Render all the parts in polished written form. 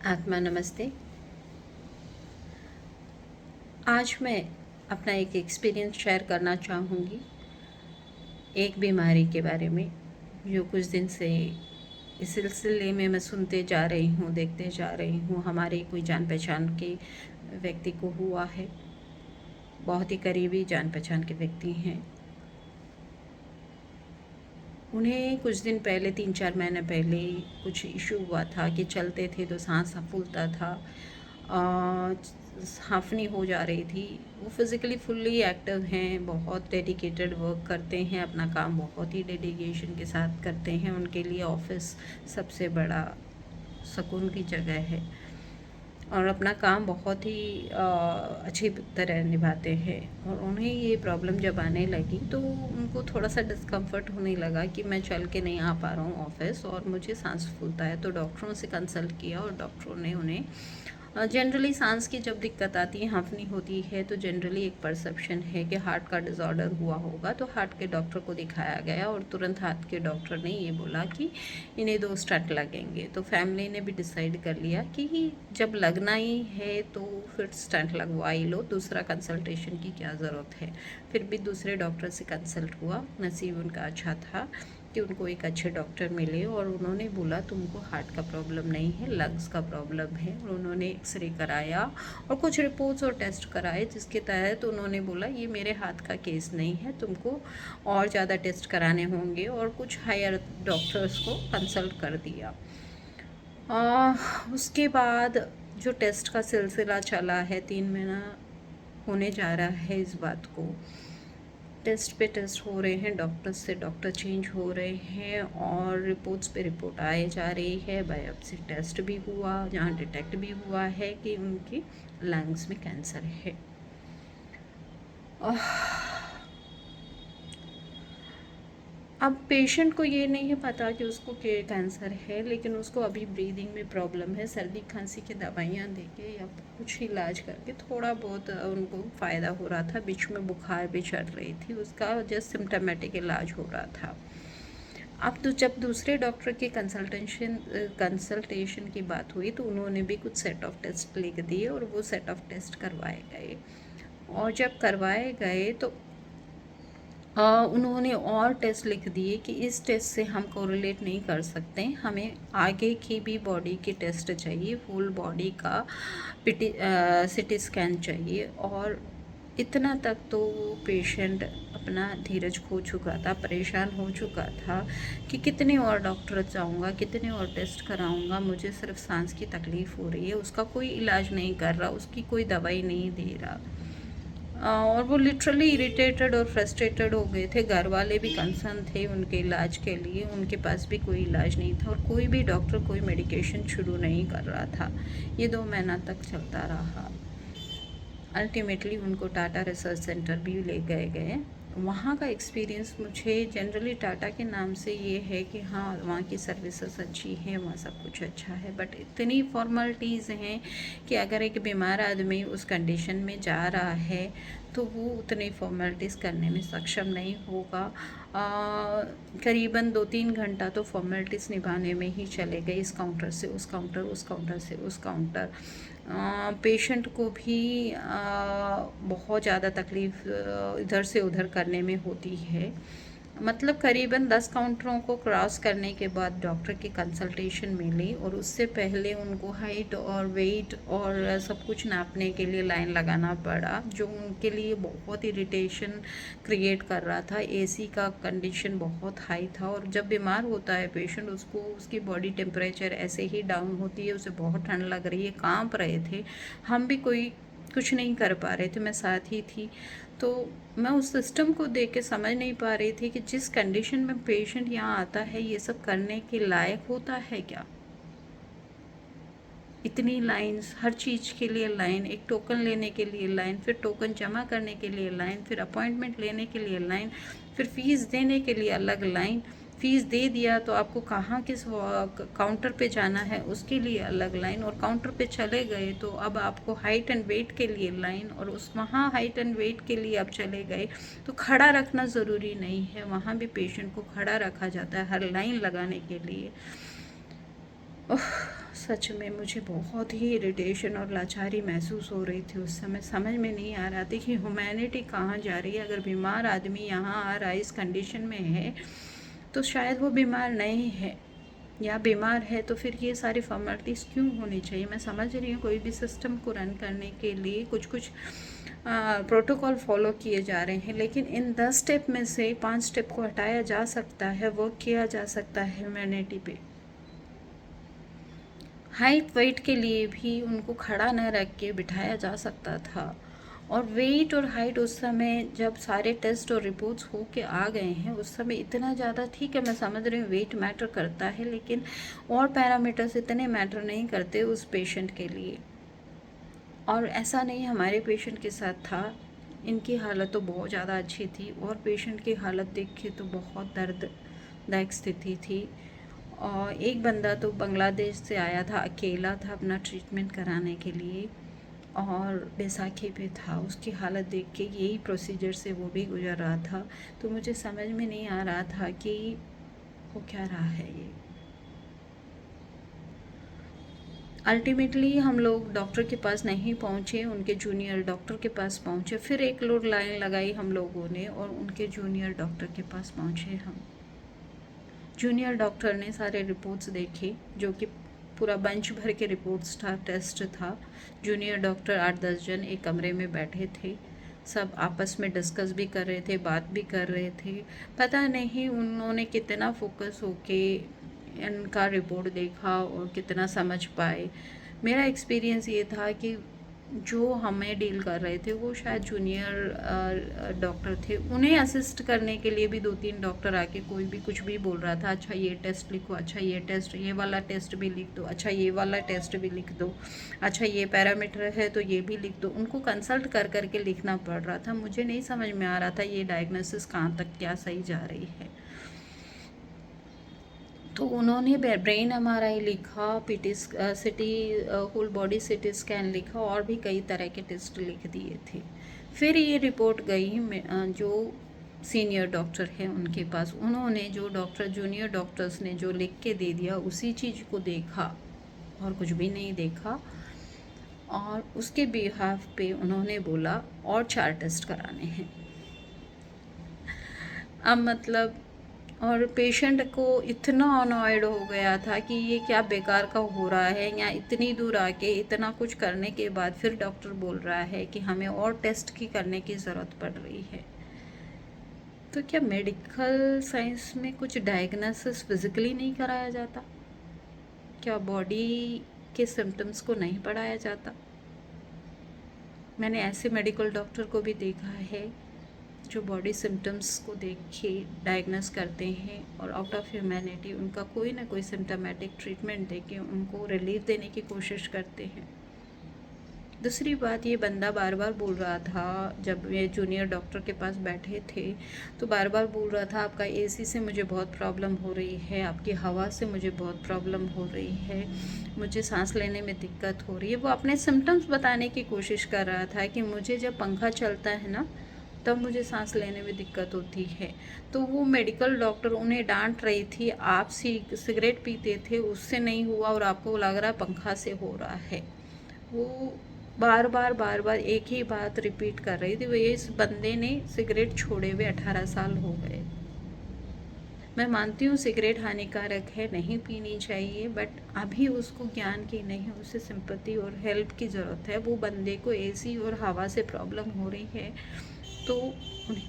आत्मा नमस्ते। आज मैं अपना एक एक्सपीरियंस शेयर करना चाहूँगी एक बीमारी के बारे में, जो कुछ दिन से इस सिलसिले में मैं सुनते जा रही हूँ, देखते जा रही हूँ। हमारे कोई जान पहचान के व्यक्ति को हुआ है, बहुत ही करीबी जान पहचान के व्यक्ति हैं। उन्हें कुछ दिन पहले 3-4 महीने पहले कुछ इशू हुआ था कि चलते थे तो सांस फूलता था, हाफनी हो जा रही थी। वो फिज़िकली फुल्ली एक्टिव हैं, बहुत डेडिकेटेड वर्क करते हैं, अपना काम बहुत ही डेडिकेशन के साथ करते हैं। उनके लिए ऑफिस सबसे बड़ा सुकून की जगह है और अपना काम बहुत ही अच्छी तरह निभाते हैं। और उन्हें ये प्रॉब्लम जब आने लगी तो उनको थोड़ा सा डिस्कम्फर्ट होने लगा कि मैं चल के नहीं आ पा रहा हूँ ऑफिस और मुझे सांस फूलता है। तो डॉक्टरों से कंसल्ट किया और डॉक्टरों ने उन्हें जनरली सांस की जब दिक्कत आती है, हाँफनी होती है, तो जनरली एक परसेप्शन है कि हार्ट का डिसऑर्डर हुआ होगा। तो हार्ट के डॉक्टर को दिखाया गया और तुरंत हार्ट के डॉक्टर ने ये बोला कि इन्हें 2 स्टंट लगेंगे। तो फैमिली ने भी डिसाइड कर लिया कि जब लगना ही है तो फिर स्टंट लगवा ही लो, दूसरा कंसल्टेशन की क्या ज़रूरत है। फिर भी दूसरे डॉक्टर से कंसल्ट हुआ, नसीब उनका अच्छा था कि उनको एक अच्छे डॉक्टर मिले और उन्होंने बोला तुमको हार्ट का प्रॉब्लम नहीं है, लंग्स का प्रॉब्लम है। और उन्होंने एक्सरे कराया और कुछ रिपोर्ट्स और टेस्ट कराए, जिसके तहत उन्होंने बोला ये मेरे हाथ का केस नहीं है, तुमको और ज़्यादा टेस्ट कराने होंगे और कुछ हायर डॉक्टर्स को कंसल्ट कर दिया। उसके बाद जो टेस्ट का सिलसिला चला है, 3 महीना होने जा रहा है इस बात को। टेस्ट पे टेस्ट हो रहे हैं, डॉक्टर से डॉक्टर चेंज हो रहे हैं और रिपोर्ट्स पे रिपोर्ट आए जा रही है। बायोप्सी टेस्ट भी हुआ, जहाँ डिटेक्ट भी हुआ है कि उनकी लंग्स में कैंसर है। अब पेशेंट को ये नहीं है पता कि उसको कैंसर है, लेकिन उसको अभी ब्रीदिंग में प्रॉब्लम है। सर्दी खांसी की दवाइयाँ देके या कुछ इलाज करके थोड़ा बहुत उनको फ़ायदा हो रहा था। बीच में बुखार भी चढ़ रही थी, उसका जस्ट सिम्टोमेटिक इलाज हो रहा था। अब तो जब दूसरे डॉक्टर की कंसल्टेशन की बात हुई तो उन्होंने भी कुछ सेट ऑफ टेस्ट लिख दिए और वो सेट ऑफ टेस्ट करवाए गए। और जब करवाए गए तो उन्होंने और टेस्ट लिख दिए कि इस टेस्ट से हम कोरिलेट नहीं कर सकते, हमें आगे की भी बॉडी की टेस्ट चाहिए, फुल बॉडी का सिटी स्कैन चाहिए। और इतना तक तो पेशेंट अपना धीरज खो चुका था, परेशान हो चुका था कि कितने और डॉक्टर जाऊंगा, कितने और टेस्ट कराऊंगा, मुझे सिर्फ सांस की तकलीफ़ हो रही है, उसका कोई इलाज नहीं कर रहा, उसकी कोई दवाई नहीं दे रहा। और वो लिटरली इरिटेटेड और फ्रस्ट्रेटेड हो गए थे। घर वाले भी कंसर्न थे उनके इलाज के लिए, उनके पास भी कोई इलाज नहीं था और कोई भी डॉक्टर कोई मेडिकेशन शुरू नहीं कर रहा था। ये 2 महीना तक चलता रहा। अल्टीमेटली उनको टाटा रिसर्च सेंटर भी ले गए। वहाँ का एक्सपीरियंस मुझे जनरली टाटा के नाम से ये है कि हाँ वहाँ की सर्विसेज अच्छी हैं, वहाँ सब कुछ अच्छा है, बट इतनी फॉर्मेलिटीज़ हैं कि अगर एक बीमार आदमी उस कंडीशन में जा रहा है तो वो उतनी फॉर्मेलिटीज़ करने में सक्षम नहीं होगा। करीबन 2-3 घंटा तो फॉर्मेलिटीज़ निभाने में ही चले गए, इस काउंटर से उस काउंटर, उस काउंटर से उस काउंटर। पेशेंट को भी बहुत ज़्यादा तकलीफ़ इधर से उधर करने में होती है। मतलब करीबन 10 काउंटरों को क्रॉस करने के बाद डॉक्टर की कंसल्टेशन मिली और उससे पहले उनको हाइट और वेट और सब कुछ नापने के लिए लाइन लगाना पड़ा, जो उनके लिए बहुत इरिटेशन क्रिएट कर रहा था। एसी का कंडीशन बहुत हाई था और जब बीमार होता है पेशेंट, उसको उसकी बॉडी टेम्परेचर ऐसे ही डाउन होती है, उसे बहुत ठंड लग रही है, कांप रहे थे। हम भी कोई कुछ नहीं कर पा रहे थे, मैं साथ ही थी। तो मैं उस सिस्टम को देख के समझ नहीं पा रही थी कि जिस कंडीशन में पेशेंट यहाँ आता है, ये सब करने के लायक होता है क्या? इतनी लाइंस, हर चीज़ के लिए लाइन, एक टोकन लेने के लिए लाइन, फिर टोकन जमा करने के लिए लाइन, फिर अपॉइंटमेंट लेने के लिए लाइन, फिर फीस देने के लिए अलग लाइन। फ़ीस दे दिया तो आपको कहाँ किस काउंटर पे जाना है उसके लिए अलग लाइन, और काउंटर पे चले गए तो अब आपको हाइट एंड वेट के लिए लाइन, और उस वहाँ हाइट एंड वेट के लिए आप चले गए तो खड़ा रखना ज़रूरी नहीं है, वहाँ भी पेशेंट को खड़ा रखा जाता है हर लाइन लगाने के लिए। सच में मुझे बहुत ही इरिटेशन और लाचारी महसूस हो रही थी उस समय। समझ में नहीं आ रहा था कि ह्यूमैनिटी कहाँ जा रही है। अगर बीमार आदमी यहाँ आ रहा है, इस कंडीशन में है, तो शायद वो बीमार नहीं है, या बीमार है तो फिर ये सारी फॉर्मेलिटीज़ क्यों होनी चाहिए। मैं समझ रही हूँ कोई भी सिस्टम को रन करने के लिए कुछ कुछ प्रोटोकॉल फॉलो किए जा रहे हैं, लेकिन इन 10 स्टेप में से 5 स्टेप को हटाया जा सकता है, वर्क किया जा सकता है ह्यूमैनिटी पे। हाइट वेट के लिए भी उनको खड़ा न रख के बिठाया जा सकता था। और वेट और हाइट उस समय जब सारे टेस्ट और रिपोर्ट्स हो के आ गए हैं, उस समय इतना ज़्यादा, ठीक है मैं समझ रही हूँ वेट मैटर करता है, लेकिन और पैरामीटर्स इतने मैटर नहीं करते उस पेशेंट के लिए। और ऐसा नहीं हमारे पेशेंट के साथ था। इनकी हालत तो बहुत ज़्यादा अच्छी थी, और पेशेंट की हालत देख के तो बहुत दर्ददायक स्थिति थी। और एक बंदा तो बांग्लादेश से आया था, अकेला था अपना ट्रीटमेंट कराने के लिए, और बैसाखी पे था। उसकी हालत देख के यही प्रोसीजर से वो भी गुजर रहा था। तो मुझे समझ में नहीं आ रहा था कि वो क्या रहा है ये। अल्टीमेटली हम लोग डॉक्टर के पास नहीं पहुँचे, उनके जूनियर डॉक्टर के पास पहुँचे। फिर एक लोग लाइन लगाई हम लोगों ने, और उनके जूनियर डॉक्टर के पास पहुँचे हम। जूनियर डॉक्टर ने सारे रिपोर्ट्स देखे, जो कि पूरा बंच भर के रिपोर्ट्स था, टेस्ट था। जूनियर डॉक्टर 8-10 जन एक कमरे में बैठे थे, सब आपस में डिस्कस भी कर रहे थे, बात भी कर रहे थे। पता नहीं उन्होंने कितना फोकस होके इनका रिपोर्ट देखा और कितना समझ पाए। मेरा एक्सपीरियंस ये था कि जो हमें डील कर रहे थे वो शायद जूनियर डॉक्टर थे। उन्हें असिस्ट करने के लिए भी 2-3 डॉक्टर आके कोई भी कुछ भी बोल रहा था, अच्छा ये टेस्ट लिखो, अच्छा ये टेस्ट, ये वाला टेस्ट भी लिख दो, अच्छा ये वाला टेस्ट भी लिख दो, अच्छा ये पैरामीटर है तो ये भी लिख दो। उनको कंसल्ट कर करके लिखना पड़ रहा था। मुझे नहीं समझ में आ रहा था ये डायग्नोसिस कहाँ तक क्या सही जा रही है। तो उन्होंने ब्रेन एमआरआई लिखा, PT CT whole body CT scan लिखा, और भी कई तरह के टेस्ट लिख दिए थे। फिर ये रिपोर्ट गई जो सीनियर डॉक्टर हैं उनके पास। उन्होंने जो डॉक्टर जूनियर डॉक्टर्स ने जो लिख के दे दिया उसी चीज़ को देखा, और कुछ भी नहीं देखा। और उसके बिहाफ पे उन्होंने बोला और 4 टेस्ट कराने हैं। अब मतलब, और पेशेंट को इतना अनॉयड हो गया था कि ये क्या बेकार का हो रहा है, या इतनी दूर आके इतना कुछ करने के बाद फिर डॉक्टर बोल रहा है कि हमें और टेस्ट की करने की ज़रूरत पड़ रही है। तो क्या मेडिकल साइंस में कुछ डायग्नोसिस फिज़िकली नहीं कराया जाता? क्या बॉडी के सिम्टम्स को नहीं पढ़ाया जाता? मैंने ऐसे मेडिकल डॉक्टर को भी देखा है जो बॉडी सिम्टम्स को देख के डायग्नोस करते हैं, और आउट ऑफ ह्यूमैनिटी उनका कोई ना कोई सिम्टोमेटिक ट्रीटमेंट दे के उनको रिलीफ देने की कोशिश करते हैं। दूसरी बात, ये बंदा बार बार बोल रहा था, जब ये जूनियर डॉक्टर के पास बैठे थे तो बार बार बोल रहा था आपका एसी से मुझे बहुत प्रॉब्लम हो रही है, आपकी हवा से मुझे बहुत प्रॉब्लम हो रही है, मुझे सांस लेने में दिक्कत हो रही है। वो अपने सिम्टम्स बताने की कोशिश कर रहा था कि मुझे जब पंखा चलता है ना तब मुझे सांस लेने में दिक्कत होती है। तो वो मेडिकल डॉक्टर उन्हें डांट रही थी, आप सिगरेट पीते थे उससे नहीं हुआ और आपको लग रहा है पंखा से हो रहा है। वो बार बार एक ही बात रिपीट कर रही थी। वो इस बंदे ने सिगरेट छोड़े हुए 18 साल हो गए। मैं मानती हूँ सिगरेट हानिकारक है, नहीं पीनी चाहिए, बट अभी उसको ज्ञान की नहीं, उसे सिंपैथी और हेल्प की ज़रूरत है। वो बंदे को एसी और हवा से प्रॉब्लम हो रही है, तो उन्हें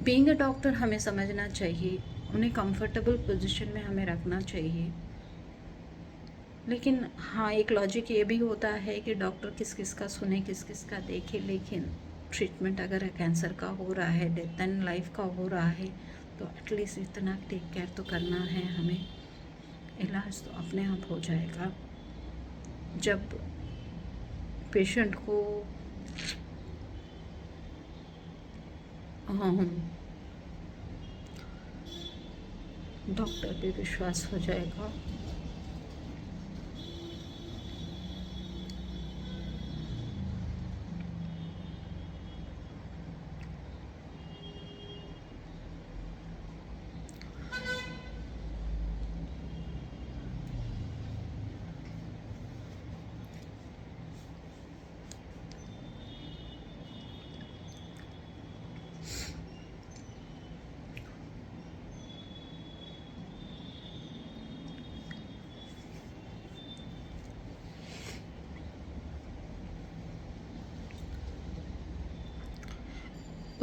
बीइंग अ डॉक्टर हमें समझना चाहिए, उन्हें कंफर्टेबल पोजीशन में हमें रखना चाहिए। लेकिन हाँ, एक लॉजिक ये भी होता है कि डॉक्टर किस किस का सुने, किस किस का देखे, लेकिन ट्रीटमेंट अगर कैंसर का हो रहा है, डेथ एंड लाइफ का हो रहा है, तो एटलीस्ट इतना टेक केयर तो करना है हमें। इलाज तो अपने आप हो जाएगा। जब पेशेंट को डॉक्टर पे विश्वास हो जाएगा।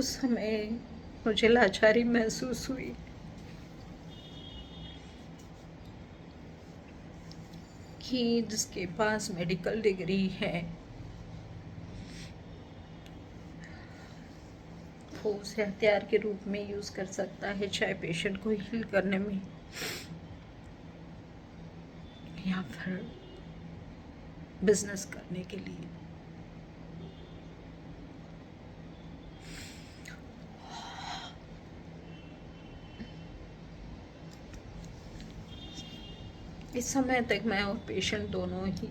उस समय मुझे लाचारी महसूस हुई कि जिसके पास मेडिकल डिग्री है वो उसे हथियार के रूप में यूज़ कर सकता है, चाहे पेशेंट को हील करने में या फिर बिजनेस करने के लिए। इस समय तक मैं और पेशेंट दोनों ही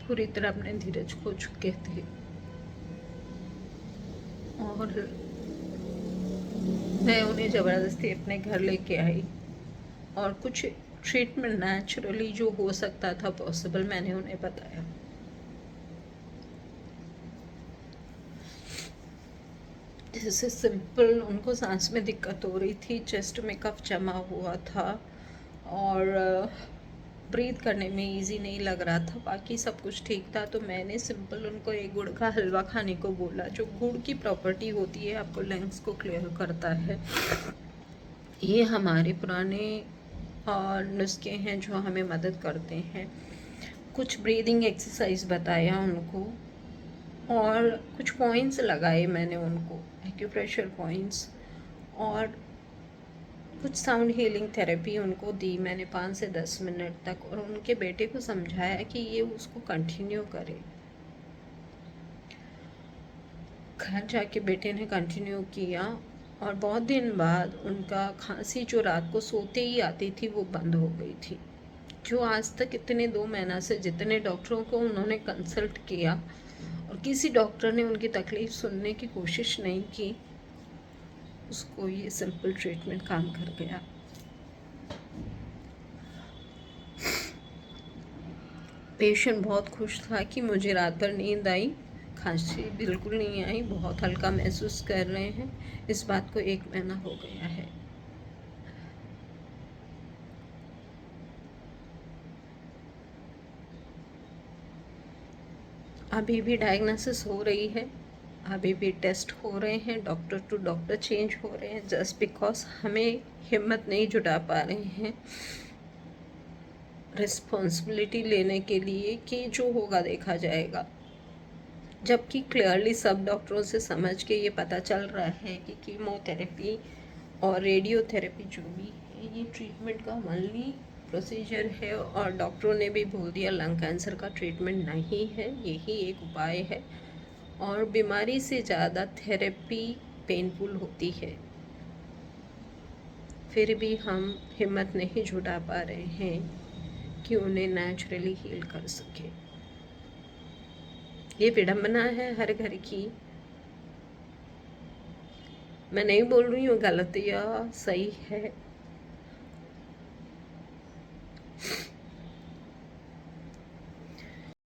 पूरी तरह अपने धीरज खो चुके थे और मैं उन्हें ज़बरदस्ती अपने घर लेके आई और कुछ ट्रीटमेंट नेचुरली जो हो सकता था पॉसिबल मैंने उन्हें बताया। जैसे सिंपल उनको सांस में दिक्कत हो रही थी, चेस्ट में कफ जमा हुआ था और ब्रीथ करने में इजी नहीं लग रहा था, बाकी सब कुछ ठीक था। तो मैंने सिंपल उनको एक गुड़ का हलवा खाने को बोला। जो गुड़ की प्रॉपर्टी होती है आपको लंग्स को क्लियर करता है। ये हमारे पुराने नुस्खे हैं जो हमें मदद करते हैं। कुछ ब्रीदिंग एक्सरसाइज बताया उनको और कुछ पॉइंट्स लगाए मैंने उनको, एक्यूप्रेशर पॉइंट्स, और कुछ साउंड हीलिंग थेरेपी उनको दी मैंने 5 से 10 मिनट तक, और उनके बेटे को समझाया कि ये उसको कंटिन्यू करे। घर जाके बेटे ने कंटिन्यू किया और बहुत दिन बाद उनका खांसी जो रात को सोते ही आती थी वो बंद हो गई थी। जो आज तक इतने 2 महीना से जितने डॉक्टरों को उन्होंने कंसल्ट किया और किसी डॉक्टर ने उनकी तकलीफ़ सुनने की कोशिश नहीं की, उसको ये सिंपल ट्रीटमेंट काम कर गया। पेशेंट बहुत खुश था कि मुझे रात भर नींद आई, खांसी बिल्कुल नहीं आई, बहुत हल्का महसूस कर रहे हैं। इस बात को 1 महीना हो गया है। अभी भी डायग्नोसिस हो रही है, अभी भी टेस्ट हो रहे हैं, डॉक्टर टू डॉक्टर चेंज हो रहे हैं, जस्ट बिकॉज हमें हिम्मत नहीं जुटा पा रहे हैं रिस्पॉन्सिबिलिटी लेने के लिए कि जो होगा देखा जाएगा। जबकि क्लियरली सब डॉक्टरों से समझ के ये पता चल रहा है कि कीमोथेरेपी और रेडियोथेरेपी जो भी है ये ट्रीटमेंट का ओनली प्रोसीजर है, और डॉक्टरों ने भी बोल दिया लंग कैंसर का ट्रीटमेंट नहीं है, यही एक उपाय है। और बीमारी से ज़्यादा थेरेपी पेनफुल होती है, फिर भी हम हिम्मत नहीं जुटा पा रहे हैं कि उन्हें नेचुरली हील कर सके। ये विडम्बना है हर घर की। मैं नहीं बोल रही हूँ गलत या सही है,